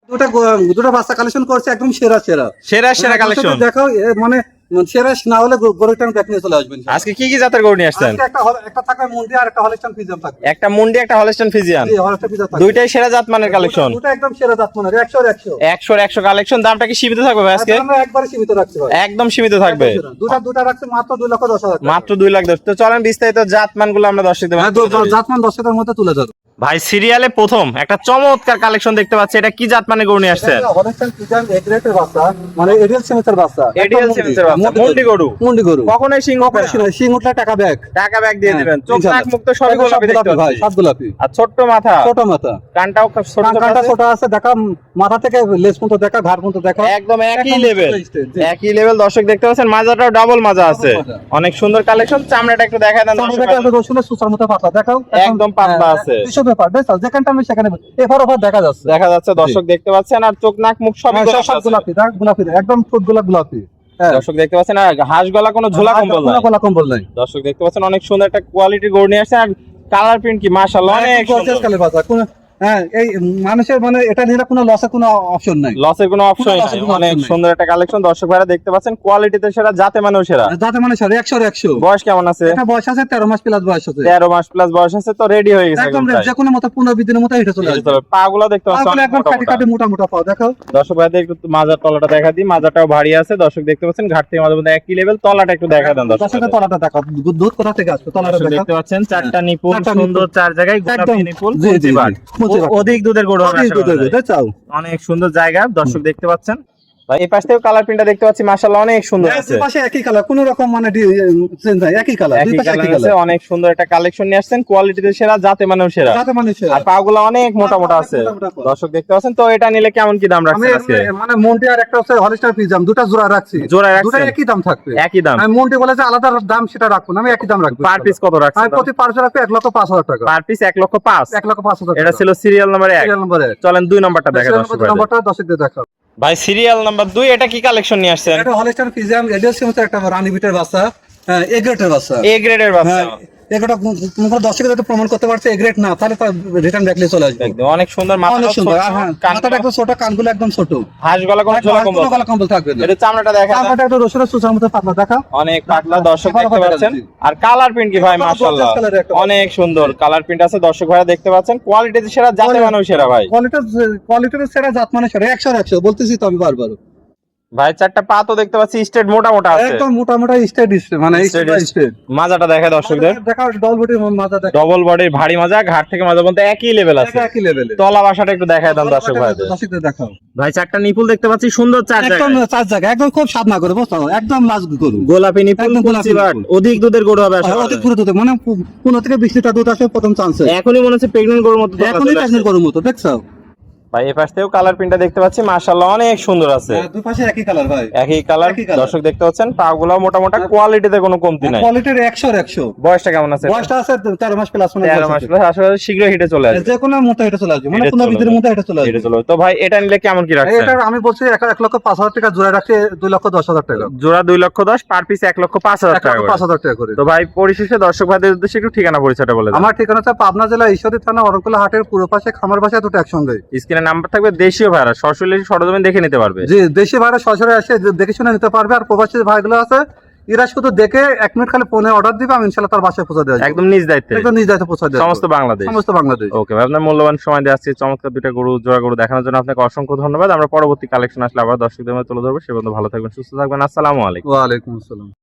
দুটো বাচ্চা কালেকশন করছে একদম সেরা সেরা সেরা সেরা কালেকশন। দেখো মানে সেরা না হলে গরুটা আমি দেখে নিয়ে চলে আসবেন। আজকে কি কি জাতের গরু নিয়ে আসছেন? একটা থাকবে মুন্ডি আর একটা হলস্টাইন ফ্রিজিয়ান থাকবে। একটা মুন্ডি একটা হলস্টাইন ফ্রিজিয়ান, জি হলস্টাইন ফ্রিজিয়ান থাকবে। দুইটাই সেরা জাত মানের কালেকশন। দুটো একদম সেরা জাত মানের 100 এর 100 100 এর 100 কালেকশন। দামটা কি সীমিত থাকবে ভাই আজকে? আমরা একবারে সীমিত রাখছি ভাই, একদম সীমিত থাকবে। দুটো রাখছে মাত্র 2,10,000 মাত্র 2,10,000। তো চলেন বিস্তারিত জাত মানগুলো আমরা দর্শকদের জাতমান 10,000 মধ্যে তুলে ধরো। ভাই সিরিয়ালে প্রথম একটা চমৎকার কালেকশন দেখতে পাচ্ছি, এটা কি জাত মানে গরু নিয়ে আসছেন? হলস্টাইন ফ্রিজিয়ান এগ্রেটের বাচ্চা, মানে এডিএল সিমেন্সের বাচ্চা। এডিএল সিমেন্সের বাচ্চা, মুন্ডি গরু। মুন্ডি গরু কখনোই সিং হবে না, সিং উঠলে টাকা ব্যাগ দিয়ে দিবেন। চোখ নাক মুখ তো সবই গোলাপি দেখতে ভাই, পাচ্ছি। সব গোলাপি। আর ছোট মাথা, ছোট মাথা, কানটাও ছোট কানটা ছোট আছে। দেখা মাথা থেকে লেজ পর্যন্ত দেখা, ঘাড় পর্যন্ত দেখা, একদম একই লেভেল। দর্শক দেখতে পাচ্ছেন মাজাটাও ডাবল মাজা আছে, অনেক সুন্দর কালেকশন। চামড়াটা একটু দেখায় দেন দর্শক। রসুনের সুসার মতো পাতলা দেখাও, একদম পাতলা আছে। কিছু ব্যাপার বেশ, যেখানটা আমি সেখানে এফার ওফার দেখা যাচ্ছে দর্শক দেখতে পাচ্ছেন। আর চোখ নাক মুখ সব গোলাপি, গোলাপি একদম ঠোঁট গোলাপি। দর্শক দেখতে পাচ্ছেন। আর হাঁস গলা কোনো ঝোলা কম্বল নাই। দর্শক দেখতে পাচ্ছেন অনেক সুন্দর একটা কোয়ালিটির গরু নিয়ে আসছে। আর কালার প্রিন্ট কি মাশাআল্লাহ অনেক সুন্দর। হ্যাঁ, এই মানুষের মানে এটা নিয়ে কোনো লসের কোনো অপশন নাই, লসের কোনো অপশন নাই। অনেক সুন্দর একটা কালেকশন। দর্শক ভাইরা দেখতে পাচ্ছেন কোয়ালিটিতে সেরা, জাতে মানেও সেরা। জাতে মানে সেরা 100 এর 100। বয়স কেমন আছে? এটা বয়স আছে 13 মাস প্লাস বয়স আছে। 13 মাস প্লাস বয়স আছে, তো রেডি হয়ে গেছে একদম যে কোনো মতো 15-20 দিনের মতো এটা চলে আসবে। পাগুলো দেখতে পাচ্ছেন একদম কাটি মোটা পাও দেখাও। দর্শক ভাইদের একটু মাজার তলাটা দেখা দিই, মাজাটাও ভারী আছে। দর্শক দেখতে পাচ্ছেন ঘাট থেকে মাঝে মধ্যে একই লেভেল। তলাটা একটু দেখা দেন দর্শক। তলাটা দেখাও, দুধ কোথা থেকে আসবে তলাটা দেখাও। দেখতে পাচ্ছেন চারটা নিপুল, সুন্দর চার জায়গায় গোলাপি নিপুল। জি অধিক দুধের গরু হবে, চাও অনেক সুন্দর জায়গা। দর্শক দেখতে পাচ্ছেন ভাই এই পাশ থেকে কালার প্রিন্টটা দেখতে পাচ্ছি মাশাআল্লাহ অনেক সুন্দর আছে। পাশে একই কালার, কোনো রকম মানে চেঞ্জ নাই, একই কালার, দুই পাশে একই কালার। অনেক সুন্দর একটা কালেকশন নিয়ে আসছেন, কোয়ালিটিতে সেরা, জাতে মানেও সেরা। আর পাগুলো অনেক মোটা আছে। দর্শক দেখতে পাচ্ছেন। তো এটা নিলে কেমন কি দাম রাখছেন আজকে? মানে মন্টি আর একটা হচ্ছে হলস্টাইন ফ্রিজিয়ান, দুটো জোড়া রাখছি। দুটো একই দাম থাকবে, একই দাম। আমি মন্টি বলে যে আলাদা দাম সেটা রাখবো না, আমি একই দাম রাখবো। পার পিস কত রাখছেন? আমি প্রতি পার রাখবো 1,05,000 টাকা। Per piece 1,05,000। 1,05,000 এটা ছিল সিরিয়াল নাম্বার 1। চলেন 2 নাম্বারটা দেখা দর্শক। নাম্বারটা দর্শকদের দেখাও ভাই সিরিয়াল নাম্বার 2, এটা কি কালেকশন নিয়ে আসছেন? এটা হলস্টাইন ফ্রিজিয়ান এডিএল সিমেন্সের একটা রানী বিটের বাচ্চা, এ গ্রেডের বাচ্চা। এ গ্রেডের বাচ্চা। এগুলো দর্শকের যাতে প্রমাণ করতে পারছে এ গ্রেড না, তাহলে রিটার্ন ব্যাকলে চলে আসবে। একদম অনেক সুন্দর মাথা, অনেক সুন্দর। হ্যাঁ, মাথাটা একদম ছোট, কানগুলো একদম ছোট। হাঁস গলা কোনো ঝোলা কম্বল থাকবে না। এটা চামড়াটা দেখা, চামড়াটা একটু রসুনের সুসার মতো পাতলা দেখা, অনেক পাতলা। দর্শক দেখতে পাচ্ছেন। আর কালার প্রিন্ট কি ভাই মাশাআল্লাহ অনেক সুন্দর কালার প্রিন্ট আছে। দর্শক ভাইরা দেখতে পাচ্ছেন কোয়ালিটি সেরা, জাতে মানেও সেরা। ভাই কোয়ালিটির সেরা, জাত মানে সেরা, 100 এর 100 বলতেছি তো আমি বারবার। ভাই চারটা পা তো দেখতে পাচ্ছি স্ট্রেট মোটা আছে, একদম মোটা স্ট্রেট মানে স্ট্রেট। মাজাটা দেখা দর্শকদের, দেখাও ডবল বডির মাজা দেখা, ডবল বডির ভারী মাজা, ঘাট থেকে মাজা পর্যন্ত একই লেভেল আছে, একই লেভেলে। তলা বাসাটা একটু দেখায় দেন দর্শক ভাইদের। দর্শকদের দেখাও ভাই চারটা নিপুল দেখতে পাচ্ছি সুন্দর, একদম চার জায়গা, একদম খুব স্বাদ না করে বুঝছো, একদম লাজ গরু, গোলাপি নিপুল, অধিক দুধের গরু হবে, অধিক দুধ মানে 15 থেকে 20 লিটার দুধ আসে প্রথম চান্সে। এখনই মনে হচ্ছে প্রেগন্যান্ট গরুর মতো, এখনই প্রেগন্যান্ট গরুর মতো দেখছো ভাই। এই পাশ থেকেও কালার প্রিন্টটা দেখতে পাচ্ছি মাশাআল্লাহ অনেক সুন্দর আছে। দুই পাশে একই কালার ভাই, একই কালার। দর্শক দেখতে পাচ্ছেন পাগুলো মোটা কোয়ালিটিতে কোনো কমতি নাই, কোয়ালিটির 100 এর 100। বয়সটা কেমন আছে? বয়সটা আছে 13 মাস প্লাস, মানে 13 মাস প্লাস। আসলে শীঘ্র হিটে চলে আসবে, যে কোনো মুহূর্তে হিটে চলে আসবে, মানে কোনো বিদের মধ্যে হিটে চলে আসবে। তো ভাই এটা নিলে কেমন কি রাখছেন? এটা আমি বলছি 1,05,000 টাকা জোড়া রাখছে, 2,10,000 টাকা জোড়া, 2,10,000, পার পিস 1,05,000 টাকা, 5,000 টাকা করে। তো ভাই পরিশেষে দর্শক ভাইদের উদ্দেশ্যে একটু ঠিকানা পরিচয়টা বলে দেন। আমার ঠিকানা হচ্ছে পাবনা জেলা ঈশ্বরদী থানা অরকুলা হাটের পূর্ব পাশে খামার বাসা, দুটো একসঙ্গে। স্ক্রিনে নাম্বার থাকবে, দেশীয় ভাড়া সরাসরি সরজমিন দেখে নিতে পারবে। জি, দেশি ভাড়া সরাসরি এসে দেখে শুনে নিতে পারবে। আর প্রবাসী ভাইগুলো আছে, এরা শুধু দেখে 1 মিনিট খালি ফোনে অর্ডার দিবে, আমি ইনশাআল্লাহ তার বাসায় পৌঁছে দেব, একদম নিজ দায়িত্বে, পৌঁছে দেব সমস্ত বাংলাদেশ। ওকে ভাই, আপনার মূল্যবান সময় দিয়ে আজকে চমৎকার দুইটা জোড়া গরু দেখানোর জন্য আপনাকে অসংখ্য ধন্যবাদ। আমরা পরবর্তী কালেকশন আসলে আবার দর্শকদের মধ্যে তুলে ধরবো। সে পর্যন্ত ভালো থাকবেন, সুস্থ থাকবেন। আসসালামু আলাইকুম। ওয়া আলাইকুম আসসালাম।